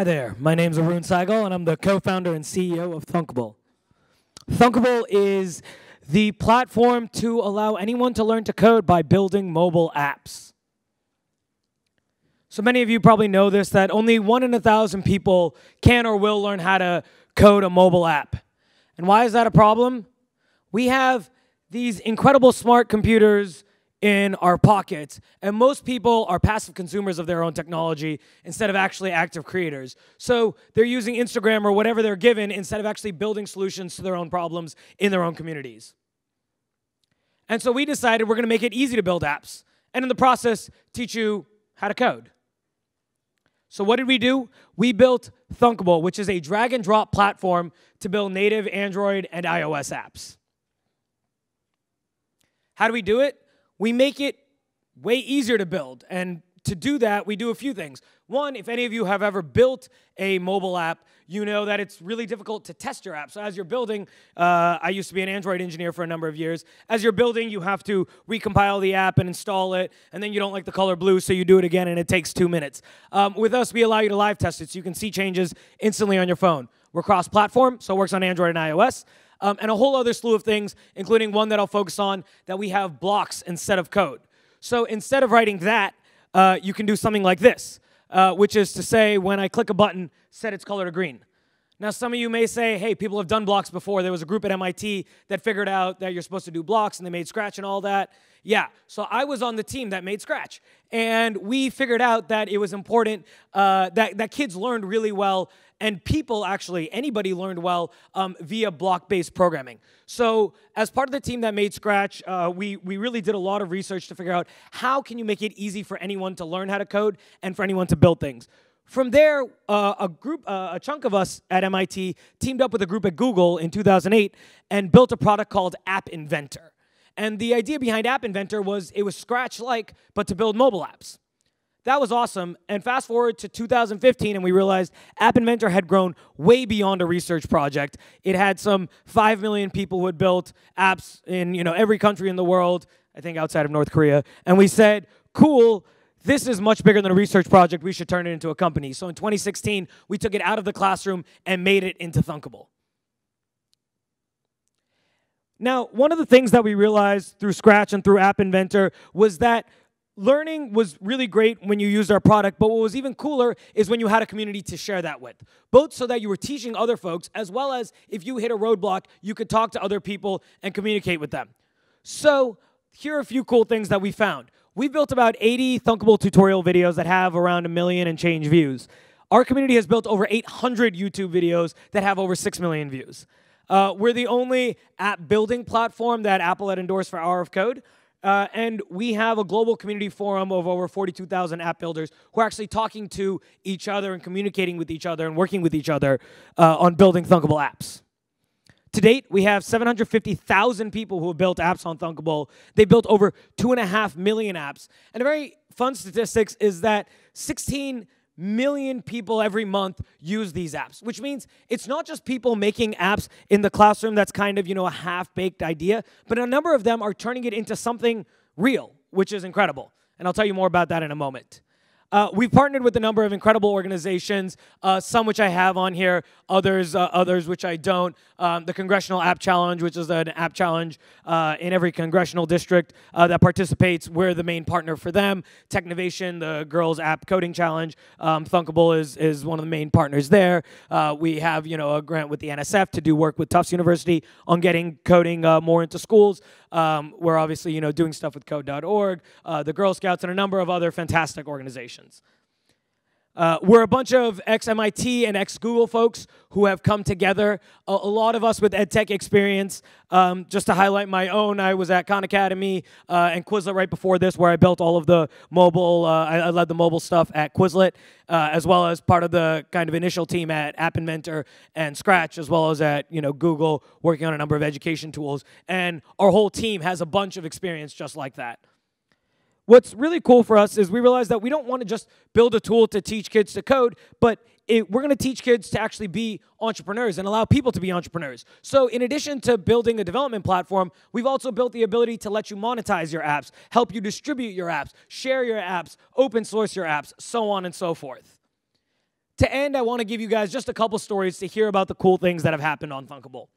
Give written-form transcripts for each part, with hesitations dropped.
Hi there, my name's Arun Saigal, and I'm the co-founder and CEO of Thunkable. Thunkable is the platform to allow anyone to learn to code by building mobile apps. So many of you probably know this, that only 1 in 1,000 people can or will learn how to code a mobile app. And why is that a problem? We have these incredible smart computers in our pockets, and most people are passive consumers of their own technology instead of actually active creators. So they're using Instagram or whatever they're given instead of actually building solutions to their own problems in their own communities. And so we decided we're going to make it easy to build apps, and in the process, teach you how to code. So what did we do? We built Thunkable, which is a drag-and-drop platform to build native Android and iOS apps. How do we do it? We make it way easier to build, and to do that, we do a few things. One, if any of you have ever built a mobile app, you know that it's really difficult to test your app. So as you're building, I used to be an Android engineer for a number of years. As you're building, you have to recompile the app and install it, and then you don't like the color blue, so you do it again, and it takes 2 minutes. With us, we allow you to live test it, so you can see changes instantly on your phone. We're cross-platform, so it works on Android and iOS. And a whole other slew of things, including one that I'll focus on, that we have blocks instead of code. So instead of writing that, you can do something like this, which is to say, when I click a button, set its color to green. Now, some of you may say, hey, people have done blocks before. There was a group at MIT that figured out that you're supposed to do blocks, and they made Scratch and all that. Yeah, so I was on the team that made Scratch. And we figured out that it was important that kids learned really well, and people actually, anybody learned well via block-based programming. So as part of the team that made Scratch, we really did a lot of research to figure out how can you make it easy for anyone to learn how to code and for anyone to build things. From there, a chunk of us at MIT teamed up with a group at Google in 2008 and built a product called App Inventor. And the idea behind App Inventor was it was Scratch-like, but to build mobile apps. That was awesome. And fast forward to 2015, and we realized App Inventor had grown way beyond a research project. It had some 5 million people who had built apps in every country in the world, I think outside of North Korea. And we said, cool, this is much bigger than a research project. We should turn it into a company. So in 2016, we took it out of the classroom and made it into Thunkable. Now, one of the things that we realized through Scratch and through App Inventor was that learning was really great when you used our product, but what was even cooler is when you had a community to share that with, both so that you were teaching other folks, as well as if you hit a roadblock, you could talk to other people and communicate with them. So here are a few cool things that we found. We built about 80 Thunkable tutorial videos that have around 1 million and change views. Our community has built over 800 YouTube videos that have over 6 million views. We're the only app building platform that Apple had endorsed for Hour of Code. And we have a global community forum of over 42,000 app builders who are actually talking to each other and communicating with each other and working with each other on building Thunkable apps. To date, we have 750,000 people who have built apps on Thunkable. They built over 2.5 million apps. And a very fun statistics is that 16 million people every month use these apps, which means it's not just people making apps in the classroom that's kind of, a half-baked idea, but a number of them are turning it into something real, which is incredible. And I'll tell you more about that in a moment. We've partnered with a number of incredible organizations, some which I have on here, others which I don't. The Congressional App Challenge, which is an app challenge in every congressional district that participates. We're the main partner for them. Technovation, the Girls App Coding Challenge. Thunkable is one of the main partners there. We have a grant with the NSF to do work with Tufts University on getting coding more into schools. We're obviously doing stuff with code.org, the Girl Scouts, and a number of other fantastic organizations. We're a bunch of ex-MIT and ex-Google folks who have come together, a lot of us with EdTech experience. Just to highlight my own, I was at Khan Academy and Quizlet right before this, where I built all of the mobile, I led the mobile stuff at Quizlet, as well as part of the kind of initial team at App Inventor and Scratch, as well as at Google, working on a number of education tools. And our whole team has a bunch of experience just like that. What's really cool for us is we realize that we don't want to just build a tool to teach kids to code, but we're going to teach kids to actually be entrepreneurs and allow people to be entrepreneurs. So in addition to building a development platform, we've also built the ability to let you monetize your apps, help you distribute your apps, share your apps, open source your apps, so on and so forth. To end, I want to give you guys just a couple stories to hear about the cool things that have happened on Thunkable.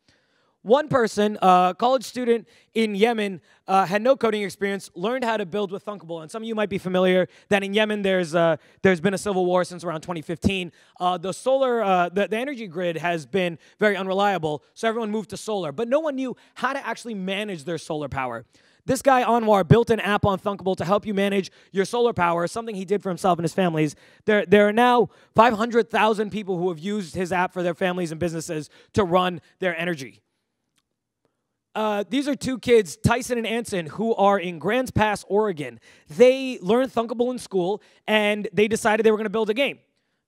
One person, a college student in Yemen, had no coding experience, learned how to build with Thunkable. And some of you might be familiar that in Yemen there's been a civil war since around 2015. The energy grid has been very unreliable, so everyone moved to solar. But no one knew how to actually manage their solar power. This guy, Anwar, built an app on Thunkable to help you manage your solar power, something he did for himself and his families. There are now 500,000 people who have used his app for their families and businesses to run their energy. These are two kids, Tyson and Anson, who are in Grants Pass, Oregon. They learned Thunkable in school, and they decided they were going to build a game.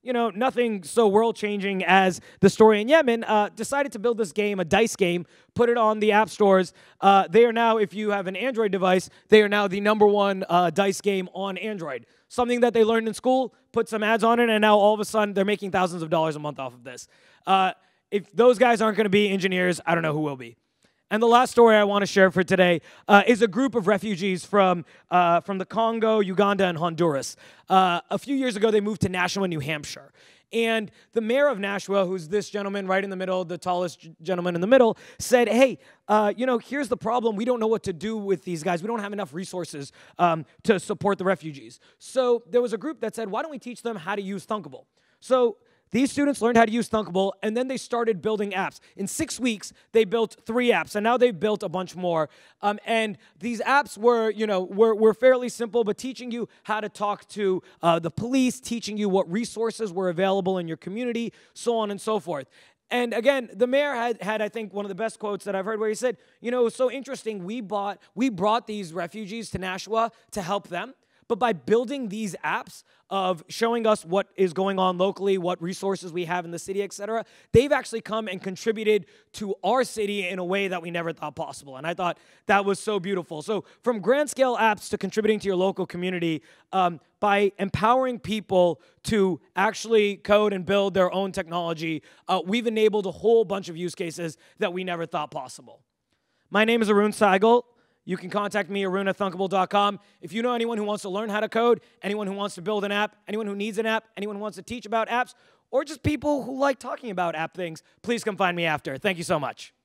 You know, nothing so world-changing as the story in Yemen, decided to build this game, a dice game, put it on the app stores. They are now, if you have an Android device, they are now the #1 dice game on Android. Something that they learned in school, put some ads on it, and now all of a sudden they're making thousands of dollars a month off of this. If those guys aren't going to be engineers, I don't know who will be. And the last story I want to share for today is a group of refugees from the Congo, Uganda, and Honduras. A few years ago, they moved to Nashua, New Hampshire. And the mayor of Nashua, who's this gentleman right in the middle, the tallest gentleman in the middle, said, hey, you know, here's the problem. We don't know what to do with these guys. We don't have enough resources to support the refugees. So there was a group that said, why don't we teach them how to use Thunkable? So these students learned how to use Thunkable, and then they started building apps. In 6 weeks, they built 3 apps, and now they've built a bunch more. And these apps were fairly simple, but teaching you how to talk to the police, teaching you what resources were available in your community, so on and so forth. And again, the mayor had, I think, one of the best quotes that I've heard where he said, you know, it was so interesting, we brought these refugees to Nashua to help them. But by building these apps of showing us what is going on locally, what resources we have in the city, et cetera, they've actually come and contributed to our city in a way that we never thought possible. And I thought that was so beautiful. So from grand scale apps to contributing to your local community, by empowering people to actually code and build their own technology, we've enabled a whole bunch of use cases that we never thought possible. My name is Arun Seigel. You can contact me, arun@thunkable.com. If you know anyone who wants to learn how to code, anyone who wants to build an app, anyone who needs an app, anyone who wants to teach about apps, or just people who like talking about app things, please come find me after. Thank you so much.